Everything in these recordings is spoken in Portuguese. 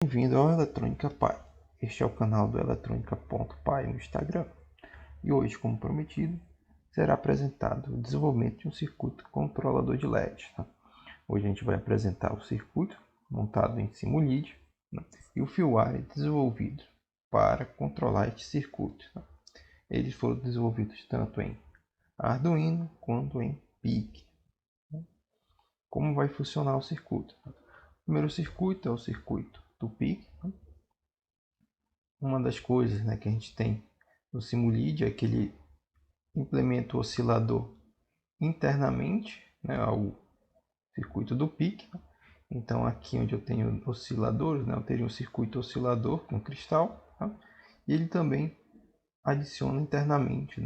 Bem-vindo ao Eletrônica Pai. Este é o canal do eletrônica.pai no Instagram. E hoje, como prometido, será apresentado o desenvolvimento de um circuito controlador de LED. Hoje a gente vai apresentar o circuito montado em Simulid e o firmware desenvolvido para controlar este circuito. Eles foram desenvolvidos tanto em Arduino quanto em PIC. Como vai funcionar o circuito? O primeiro circuito é o circuito do PIC. Uma das coisas que a gente tem no Simulid é que ele implementa o oscilador internamente ao circuito do PIC. Então aqui onde eu tenho osciladores, eu teria um circuito oscilador com cristal. E ele também adiciona internamente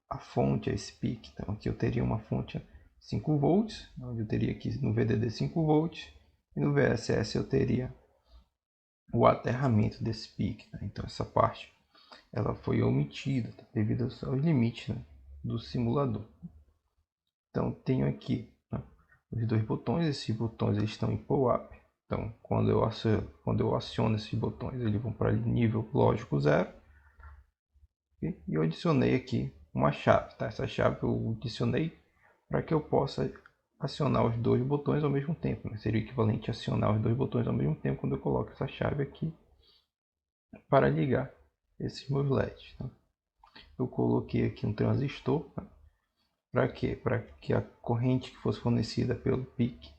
a fonte a esse PIC. Então aqui eu teria uma fonte 5 volts, onde eu teria aqui no VDD 5 volts, e no VSS eu teria o aterramento desse PIC. Então essa parte ela foi omitida devido aos limites do simulador. Então tenho aqui os dois botões. Esses botões eles estão em pull up. Então quando eu aciono esses botões, eles vão para nível lógico 0. E eu adicionei aqui uma chave. Essa chave eu adicionei para que eu possa acionar os dois botões ao mesmo tempo. Seria o equivalente a acionar os dois botões ao mesmo tempo quando eu coloco essa chave aqui para ligar esses meus LEDs. Eu coloquei aqui um transistor. Para quê? Para que a corrente que fosse fornecida pelo PIC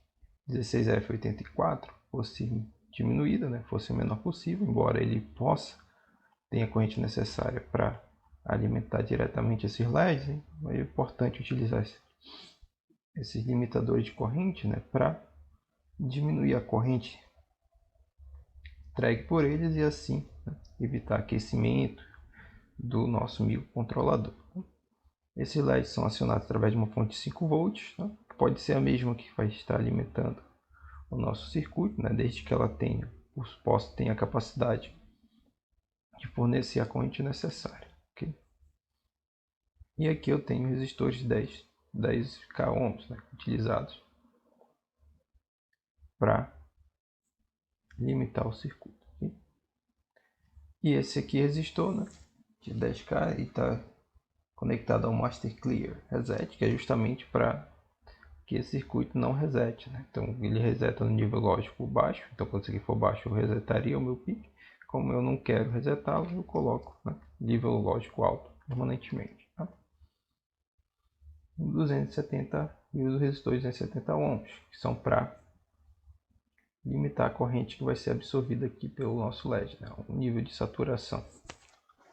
16F84 fosse diminuída, fosse o menor possível, embora ele tenha a corrente necessária para alimentar diretamente esses LEDs. É importante utilizar esses limitadores de corrente para diminuir a corrente entregue por eles e assim evitar aquecimento do nosso microcontrolador. Esses LEDs são acionados através de uma fonte de 5 volts, que pode ser a mesma que vai estar alimentando o nosso circuito, desde que ela tenha a capacidade de fornecer a corrente necessária. Okay? E aqui eu tenho resistores de 10k ohms utilizados para limitar o circuito. Okay? E esse aqui resistor de 10k está conectado ao Master Clear Reset, que é justamente para que esse circuito não resete. Então ele reseta no nível lógico baixo. Então quando isso aqui for baixo eu resetaria o meu PIC. Como eu não quero resetá-lo, eu coloco nível lógico alto permanentemente. 270 e os resistores 270 ohms, que são para limitar a corrente que vai ser absorvida aqui pelo nosso LED, o nível de saturação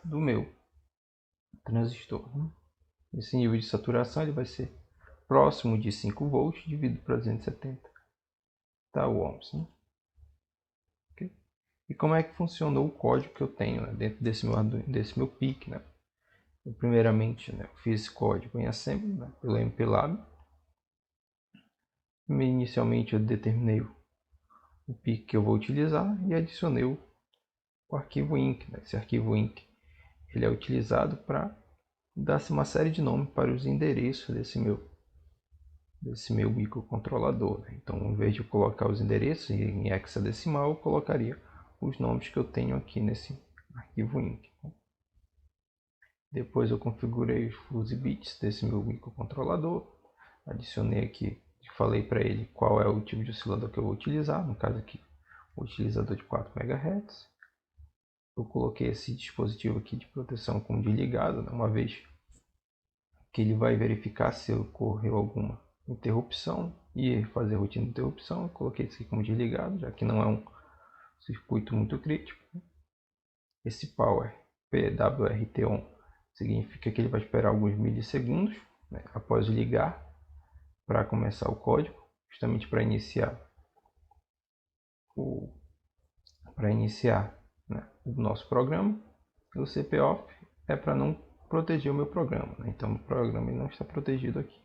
do meu transistor. Esse nível de saturação ele vai ser próximo de 5 volts dividido para 270 ohms. Okay? E como é que funcionou o código que eu tenho dentro desse meu PIC? Eu, primeiramente, eu fiz esse código em Assembly pelo MPLAB. Inicialmente eu determinei o PIC que eu vou utilizar e adicionei o arquivo INC. Esse arquivo INC ele é utilizado para dar uma série de nomes para os endereços desse meu microcontrolador. Então, em vez de eu colocar os endereços em hexadecimal, eu colocaria os nomes que eu tenho aqui nesse arquivo INC. Depois eu configurei os fuse bits desse meu microcontrolador. Adicionei aqui, falei para ele qual é o tipo de oscilador que eu vou utilizar. No caso aqui, o utilizador de 4 MHz. Eu coloquei esse dispositivo aqui de proteção como desligado, uma vez que ele vai verificar se ocorreu alguma interrupção e fazer a rotina de interrupção. Eu coloquei isso aqui como desligado, já que não é um circuito muito crítico. Esse power PWRT on significa que ele vai esperar alguns milissegundos após ligar para começar o código, justamente para iniciar o nosso programa. E o CPOff é para não proteger o meu programa, então o programa não está protegido aqui.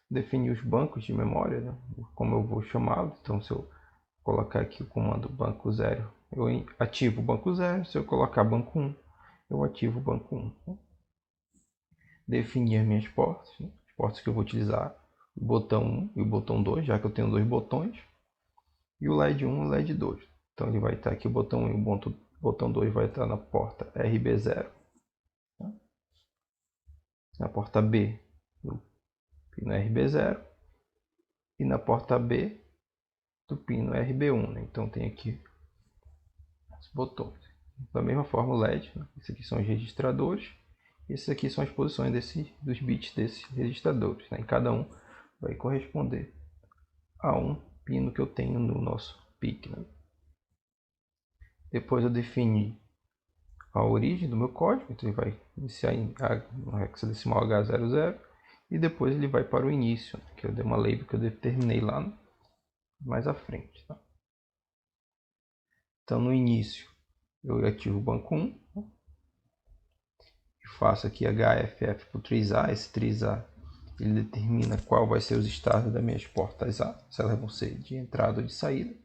Definir os bancos de memória, como eu vou chamá-los. Então se eu colocar aqui o comando banco 0, eu ativo o banco 0. Se eu colocar banco 1, eu ativo o banco 1. Definir as minhas portas, as portas que eu vou utilizar, o botão 1 e o botão 2, já que eu tenho dois botões. e o LED 1 e o LED 2. Então ele vai estar aqui, o botão 1 e o botão 2 vai estar na porta RB0, tá? Na porta B do pino RB0 e na porta B do pino RB1, né? Então tem aqui os botões. Da mesma forma o LED, né? Esses aqui são os registradores, esses aqui são as posições dos bits desses registradores, né? E cada um vai corresponder a um pino que eu tenho no nosso PIC, né? Depois eu defini a origem do meu código, então ele vai iniciar no hexadecimal H00 e depois ele vai para o início, que eu dei uma label que eu determinei lá mais à frente, tá? Então no início eu ativo o banco 1 e faço aqui HFF para o 3A. Esse 3A ele determina qual vai ser os estados das minhas portas A, se elas vão ser de entrada ou de saída.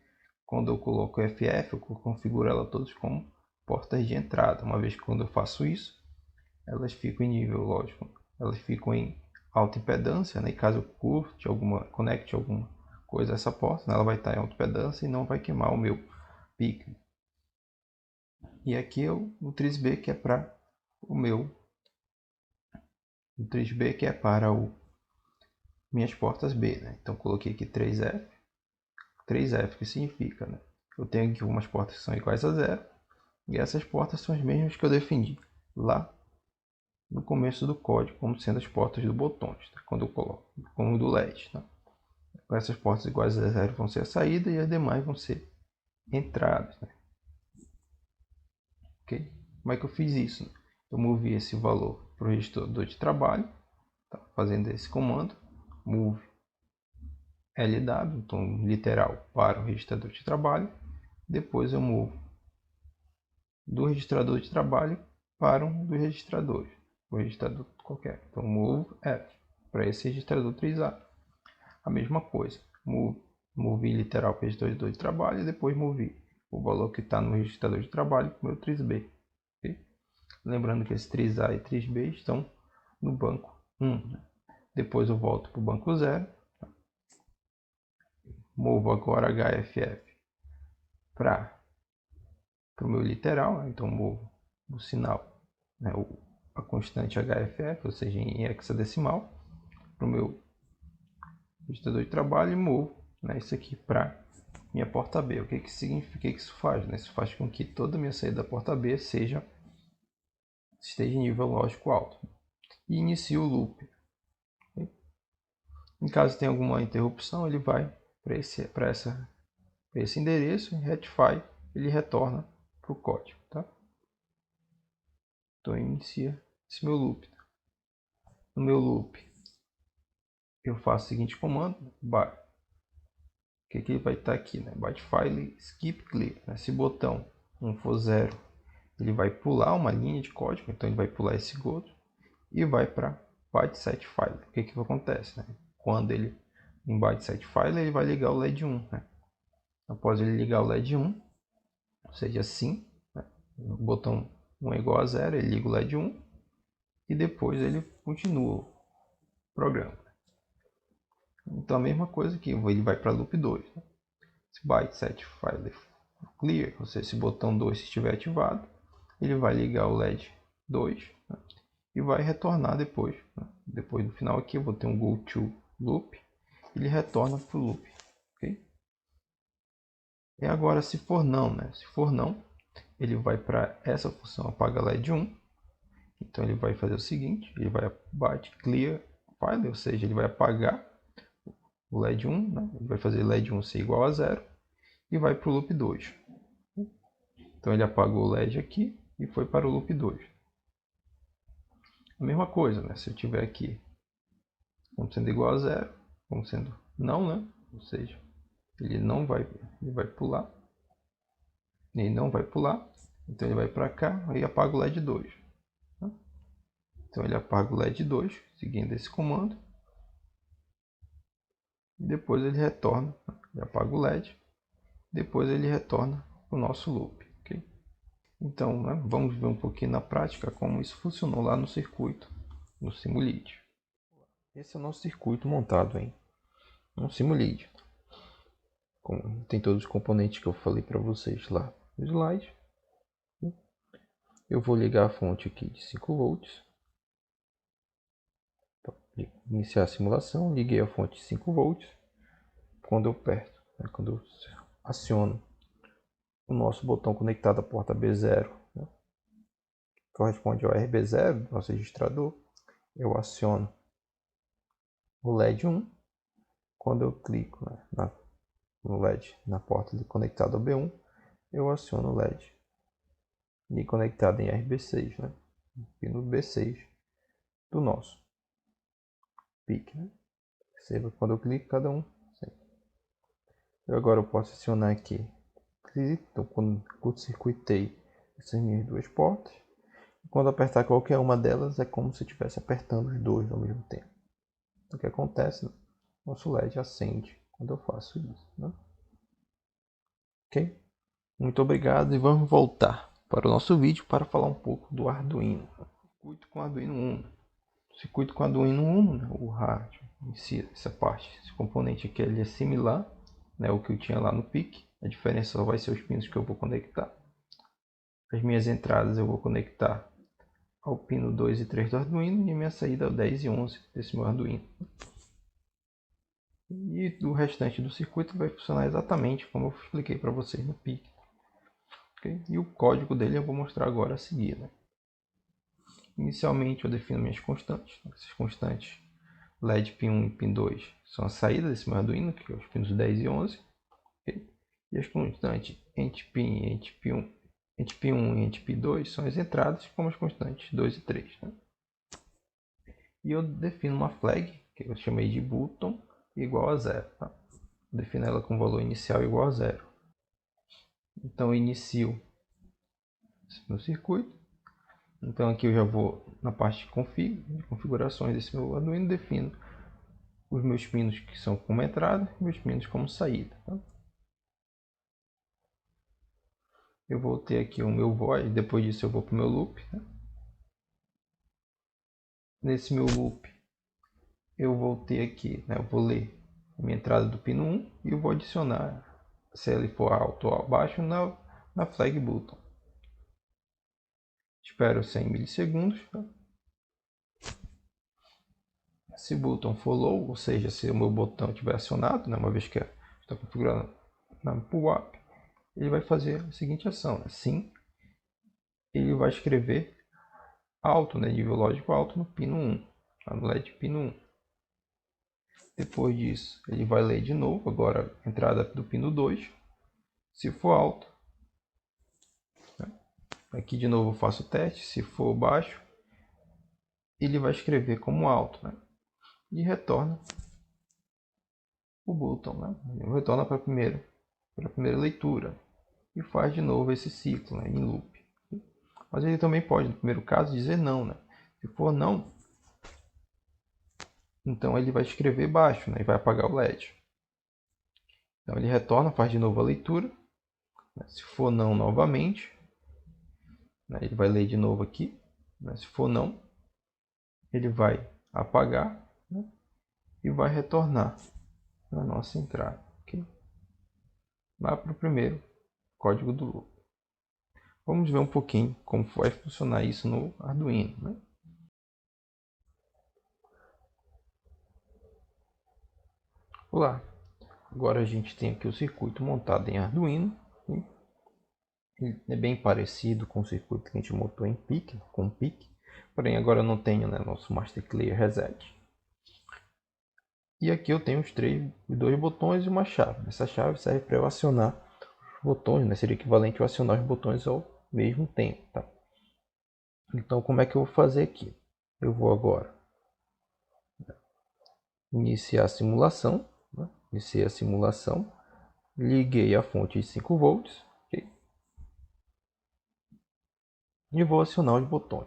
Quando eu coloco FF, eu configuro ela todas como portas de entrada. Uma vez que quando eu faço isso, elas ficam em nível, lógico, elas ficam em alta impedância, né? E caso eu conecte alguma coisa a essa porta, né? Ela vai estar em alta impedância e não vai queimar o meu PIC. E aqui eu o 3B que é para o meu, o 3B que é para minhas portas B, né? Então coloquei aqui 3F que significa, né? Eu tenho aqui algumas portas que são iguais a 0 e essas portas são as mesmas que eu defini lá no começo do código, como sendo as portas do botões, tá? Quando eu coloco, como do LED, tá? Essas portas iguais a 0 vão ser a saída e as demais vão ser entradas, né? Ok? Como é que eu fiz isso, né? Eu movi esse valor para o registrador de trabalho, tá? Fazendo esse comando, move LW, então literal, para o registrador de trabalho. Depois eu movo do registrador de trabalho para um dos registradores, o registrador qualquer. Então move F para esse registrador 3A. A mesma coisa, move literal para o registrador de trabalho e depois move o valor que está no registrador de trabalho para o meu 3B. Okay? Lembrando que esses 3A e 3B estão no banco 1. Né? Depois eu volto para o banco 0. Movo agora HFF para o meu literal. Né? Então movo o sinal, né? A constante HFF, ou seja, em hexadecimal, para o meu registrador de trabalho e movo, né, isso aqui para minha porta B. O que que significa? O que isso faz? Né? Isso faz com que toda a minha saída da porta B esteja em nível lógico alto. E inicia o loop. Okay? Em caso tenha alguma interrupção, ele vai para esse endereço, Rectify, ele retorna para o código. Tá? Então inicia esse meu loop. No meu loop, eu faço o seguinte comando, que ele vai estar aqui, né? Byte file skip clear. Né? Se o botão não for 0, ele vai pular uma linha de código, então ele vai pular esse goto e vai para byte set file. O que acontece? Né? Quando ele em byte set file, ele vai ligar o LED 1. Né? Após ele ligar o LED 1, ou seja, assim, né? O botão 1 é igual a 0, ele liga o LED 1 e depois ele continua o programa. Então a mesma coisa aqui, ele vai para loop 2. Né? Se byte set file clear, ou seja, se o botão 2 estiver ativado, ele vai ligar o LED 2, né? E vai retornar depois. Né? Depois do final aqui eu vou ter um go to loop, ele retorna para o loop. Okay? E agora se for não, né? Se for não, ele vai para essa função apaga LED 1. Então ele vai fazer o seguinte, ele vai byte clear file, ou seja, ele vai apagar o LED 1, né? Ele vai fazer LED 1 ser igual a 0 e vai para o loop 2. Então ele apagou o LED aqui e foi para o loop 2. A mesma coisa, né? Se eu tiver aqui como sendo igual a 0, como sendo não, né? Ou seja, ele vai pular. Ele não vai pular. Então ele vai para cá e apaga o LED 2. Tá? Então ele apaga o LED 2, seguindo esse comando. E depois ele retorna, ele apaga o LED. Depois ele retorna para o nosso loop. Okay? Então, né, vamos ver um pouquinho na prática como isso funcionou lá no circuito, no Simulid. Esse é o nosso circuito montado em um Simulid. como tem todos os componentes que eu falei para vocês lá no slide. Eu vou ligar a fonte aqui de 5 volts. Então, iniciar a simulação, liguei a fonte de 5 volts. Quando eu aperto, quando eu aciono o nosso botão conectado à porta B0, corresponde ao RB0 do nosso registrador, eu aciono o LED 1. Quando eu clico no LED na porta conectada ao B1, eu aciono o LED e conectado em RB6, pino B6 do nosso PIC. Perceba quando eu clico cada um. Agora eu posso acionar aqui. Então, quando curto-circuitei essas minhas duas portas, quando apertar qualquer uma delas, é como se eu estivesse apertando os dois ao mesmo tempo. O que acontece? Nosso LED acende quando eu faço isso. Ok? Muito obrigado e vamos voltar para o nosso vídeo para falar um pouco do Arduino. Circuito com Arduino Uno. Circuito com Arduino Uno, o rádio, essa parte, esse componente aqui ele é similar ao que eu tinha lá no PIC. A diferença só vai ser os pinos que eu vou conectar. As minhas entradas eu vou conectar ao pino 2 e 3 do Arduino e a minha saída ao 10 e 11 desse meu Arduino. E o restante do circuito vai funcionar exatamente como eu expliquei para vocês no PIC. Okay? E o código dele eu vou mostrar agora a seguir. Inicialmente eu defino minhas constantes. Essas constantes LED pin 1 e pin 2 são a saída desse meu Arduino, que é os pinos 10 e 11. Okay? E as constantes ENT-PIN e ENT-PIN1 e ENT-PIN2 são as entradas, como as constantes 2 e 3. E eu defino uma flag, que eu chamei de button, igual a 0. Defino ela com valor inicial igual a 0. Então eu inicio esse meu circuito. Então aqui eu já vou na parte de configurações desse meu Arduino, defino os meus pinos que são como entrada e meus pinos como saída. Eu vou ter aqui o meu void, depois disso eu vou para o meu loop. Nesse meu loop eu vou ter aqui, eu vou ler a minha entrada do pino 1 e eu vou adicionar, se ele for alto ou baixo, na flag button. Espero 100 milissegundos. Se o botão for low, ou seja, se o meu botão estiver acionado, uma vez que está configurado na pull-up, ele vai fazer a seguinte ação. Sim, ele vai escrever alto, nível lógico alto no pino 1, no LED pino 1. Depois disso, ele vai ler de novo, agora a entrada do pino 2, se for alto. Aqui de novo eu faço o teste, se for baixo, ele vai escrever como alto, e retorna o botão, retorna para a primeira leitura e faz de novo esse ciclo, em loop. Mas ele também pode, no primeiro caso, dizer não, Se for não, então ele vai escrever baixo, e vai apagar o LED. Então ele retorna, faz de novo a leitura. Se for não novamente, ele vai ler de novo aqui. Se for não, ele vai apagar, e vai retornar na nossa entrada. Okay? Lá para o primeiro código do loop. Vamos ver um pouquinho como vai funcionar isso no Arduino. Olá, agora a gente tem aqui o circuito montado em Arduino. Ele é bem parecido com o circuito que a gente montou em PIC, com PIC. Porém agora eu não tenho nosso Master Clear Reset. E aqui eu tenho os dois botões e uma chave. Essa chave serve para eu acionar os botões, seria equivalente a acionar os botões ao mesmo tempo. Então como é que eu vou fazer aqui? Eu vou agora iniciar a simulação. Iniciei a simulação. Liguei a fonte de 5 volts. Okay? E vou acionar os botões.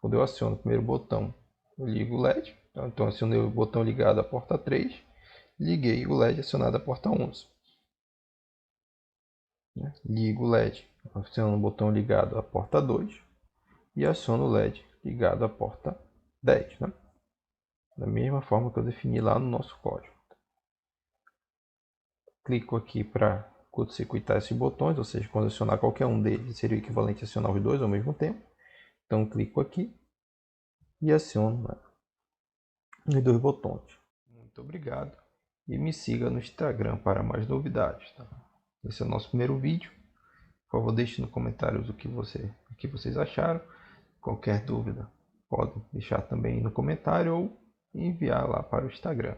Quando eu aciono o primeiro botão, eu ligo o LED. Então acionei o botão ligado à porta 3. Liguei o LED acionado à porta 11. Ligo o LED, aciono o botão ligado à porta 2. E aciono o LED ligado à porta 10. Da mesma forma que eu defini lá no nosso código. clico aqui para curto-circuitar esses botões, ou seja, quando acionar qualquer um deles seria o equivalente a acionar os dois ao mesmo tempo. Então clico aqui e aciono, né, os dois botões. Muito obrigado e me siga no Instagram para mais novidades. Tá? Esse é o nosso primeiro vídeo. Por favor, deixe nos comentários o que vocês acharam. Qualquer dúvida, pode deixar também no comentário ou enviar lá para o Instagram.